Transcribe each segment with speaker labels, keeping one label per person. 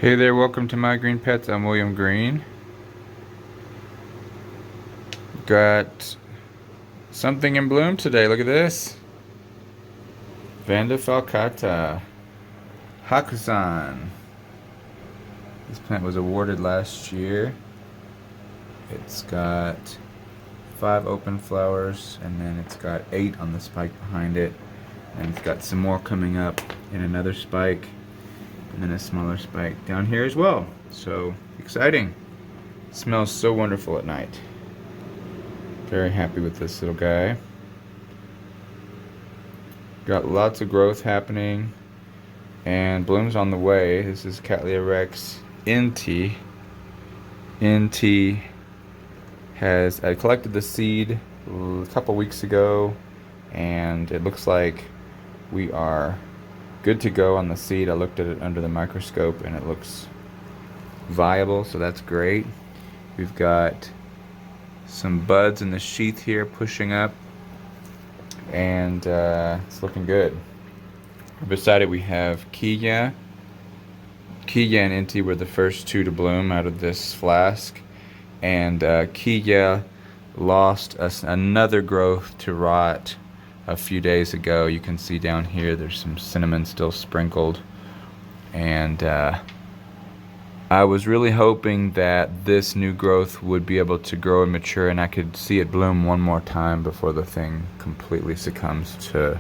Speaker 1: Hey there, welcome to My Green Pets. I'm William Green. Got something in bloom today. Look at this. Vanda falcata. Hakusan. This plant was awarded last year. It's got 5 open flowers, and then it's got 8 on the spike behind it. And it's got some more coming up in another spike, and then a smaller spike down here as well. So exciting. Smells so wonderful at night. Very happy with this little guy. Got lots of growth happening and blooms on the way. This is Cattleya Rex NT. NT I collected the seed a couple weeks ago, and it looks like we are good to go on the seed. I looked at it under the microscope and it looks viable, so that's great. We've got some buds in the sheath here pushing up, and it's looking good. Beside it we have Killa. Killa and Inti were the first 2 to bloom out of this flask, and Killa lost another growth to rot a few days ago. You can see down here there's some cinnamon still sprinkled, and I was really hoping that this new growth would be able to grow and mature, and I could see it bloom one more time before the thing completely succumbs to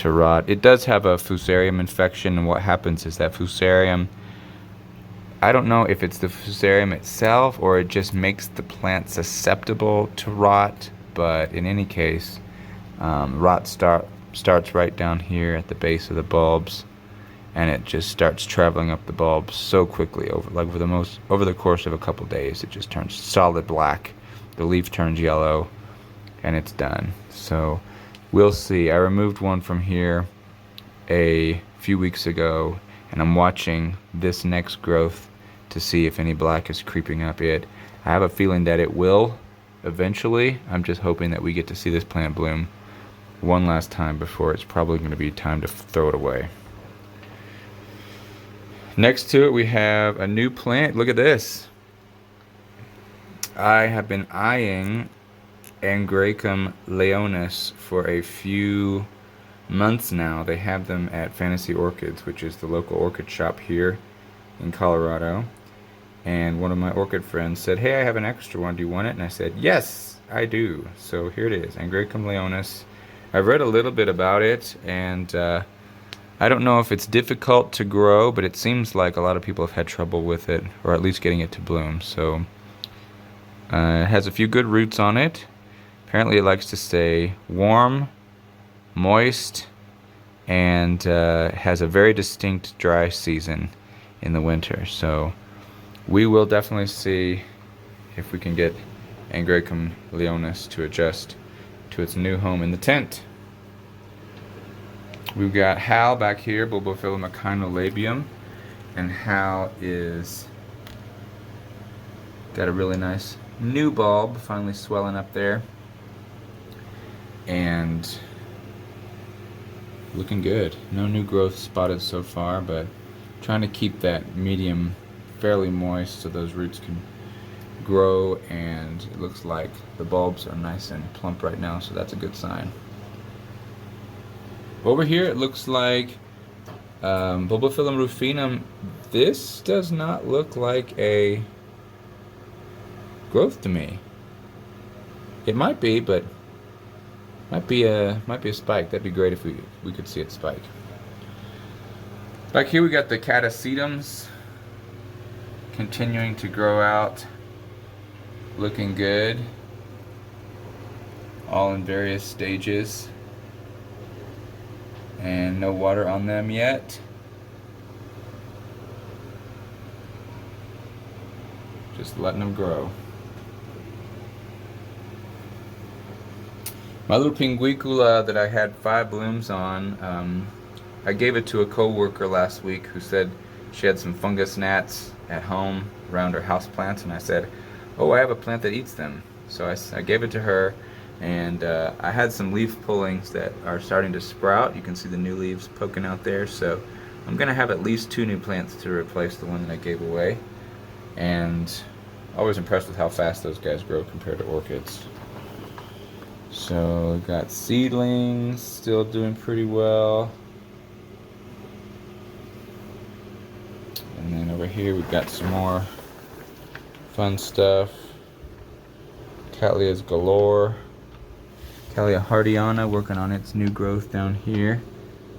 Speaker 1: rot. It does have a fusarium infection, and what happens is that fusarium, I don't know if it's the fusarium itself or it just makes the plant susceptible to rot, but in any case, rot starts right down here at the base of the bulbs, and it just starts traveling up the bulbs so quickly over the course of a couple days. It just turns solid black, the leaf turns yellow, and it's done. So we'll see. I removed one from here a few weeks ago, and I'm watching this next growth to see if any black is creeping up it. I have a feeling that it will eventually. I'm just hoping that we get to see this plant bloom one last time before it's probably going to be time to throw it away. Next to it we have a new plant. Look at this. I have been eyeing Angraecum leonis for a few months now. They have them at Fantasy Orchids, which is the local orchid shop here in Colorado. And one of my orchid friends said, "Hey, I have an extra one. Do you want it?" And I said, "Yes, I do." So here it is, Angraecum leonis. I've read a little bit about it, and I don't know if it's difficult to grow, but it seems like a lot of people have had trouble with it, or at least getting it to bloom. So it has a few good roots on it. Apparently it likes to stay warm, moist, and has a very distinct dry season in the winter. So we will definitely see if we can get Angraecum leonis to adjust to its new home in the tent. We've got Hal back here, Bulbophyllum echinolabium, and Hal is got a really nice new bulb finally swelling up there, and looking good. No new growth spotted so far, but trying to keep that medium fairly moist so those roots can grow, and it looks like the bulbs are nice and plump right now, so that's a good sign. Over here it looks like Bulbophyllum rufinum. This does not look like a growth to me. It might be, but might be a spike. That'd be great if we could see it spike. Back here we got the Cattleya continuing to grow out, looking good, all in various stages, and no water on them yet. Just letting them grow. My little pinguicula that I had 5 blooms on, I gave it to a co-worker last week who said she had some fungus gnats at home around her house plants, and I said, "Oh, I have a plant that eats them." So I gave it to her, and I had some leaf pullings that are starting to sprout. You can see the new leaves poking out there, so I'm gonna have at least 2 new plants to replace the one that I gave away, and always impressed with how fast those guys grow compared to orchids. So got seedlings still doing pretty well. And then over here we've got some more fun stuff. Cattleya's galore. Cattleya hardiana working on its new growth down here.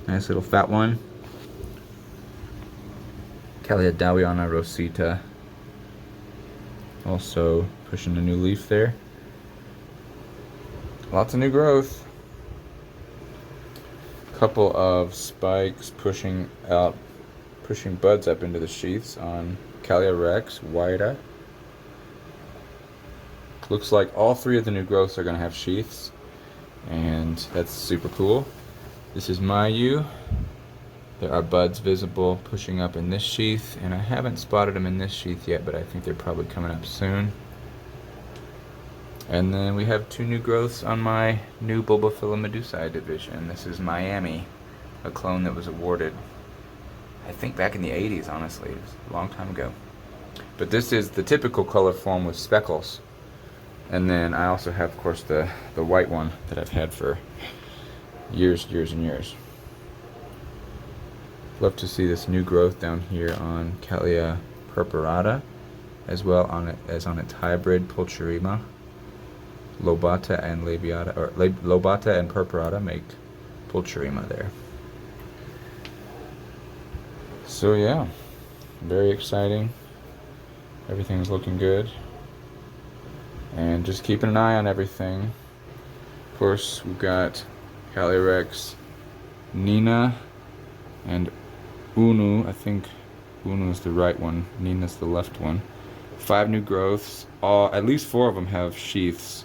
Speaker 1: Nice little fat one. Cattleya dowiana rosita. Also pushing a new leaf there. Lots of new growth. Couple of spikes pushing buds up into the sheaths on Cattleya rex, whita. Looks like all 3 of the new growths are going to have sheaths, and that's super cool. This is Mayu. There are buds visible pushing up in this sheath, and I haven't spotted them in this sheath yet, but I think they're probably coming up soon. And then we have 2 new growths on my new Bulbophyllum medusae division. This is Miami, a clone that was awarded, I think, back in the 80s, honestly. It was a long time ago. But this is the typical color form with speckles. And then I also have, of course, the white one that I've had for years and years. Love to see this new growth down here on Cattleya purpurata, as well as on its hybrid Pulcherima. Lobata and labiata, or lobata and purpurata make Pulcherima there. So yeah, very exciting. Everything's looking good. And just keeping an eye on everything. Of course, we've got Cattleya rex, Nina, and Unu. I think Unu is the right one. Nina's the left one. 5 new growths. At least 4 of them have sheaths.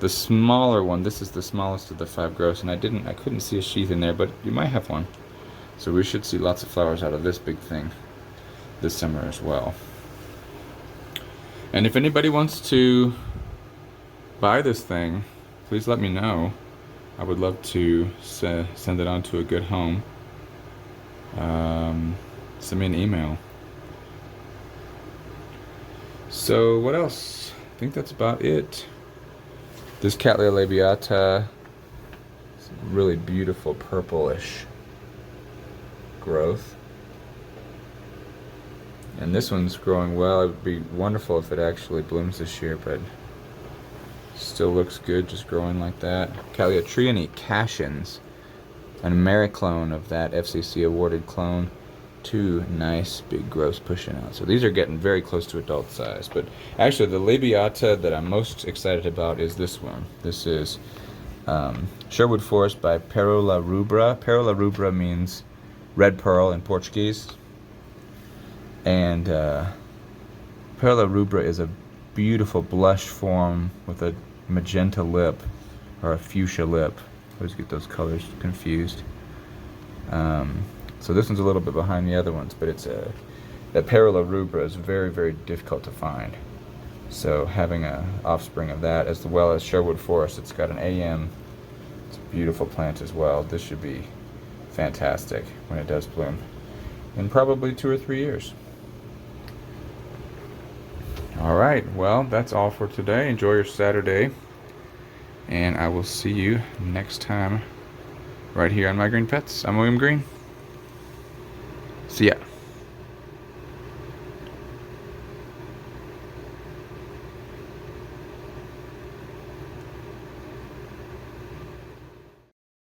Speaker 1: The smaller one, this is the smallest of the 5 growths, and I couldn't see a sheath in there, but you might have one. So we should see lots of flowers out of this big thing this summer as well. And if anybody wants to buy this thing, please let me know. I would love to send it on to a good home. Send me an email. So what else? I think that's about it. This Cattleya labiata is really beautiful purplish growth. And this one's growing well. It would be wonderful if it actually blooms this year, but still looks good just growing like that. Cattleya trione cashens, an Angraecum of that FCC awarded clone. 2 nice big growths pushing out. So these are getting very close to adult size. But actually the labiata that I'm most excited about is this one. This is Sherwood Forest by Pérola rubra. Pérola rubra means red pearl in Portuguese. And Pérola rubra is a beautiful blush form with a magenta lip, or a fuchsia lip. I always get those colors confused. So this one's a little bit behind the other ones, but that Pérola rubra is very, very difficult to find. So having an offspring of that, as well as Sherwood Forest, it's got an AM. It's a beautiful plant as well. This should be fantastic when it does bloom in probably 2 or 3 years. All right, well, that's all for today. Enjoy your Saturday, and I will see you next time right here on My Green Pets. I'm William Green. See ya.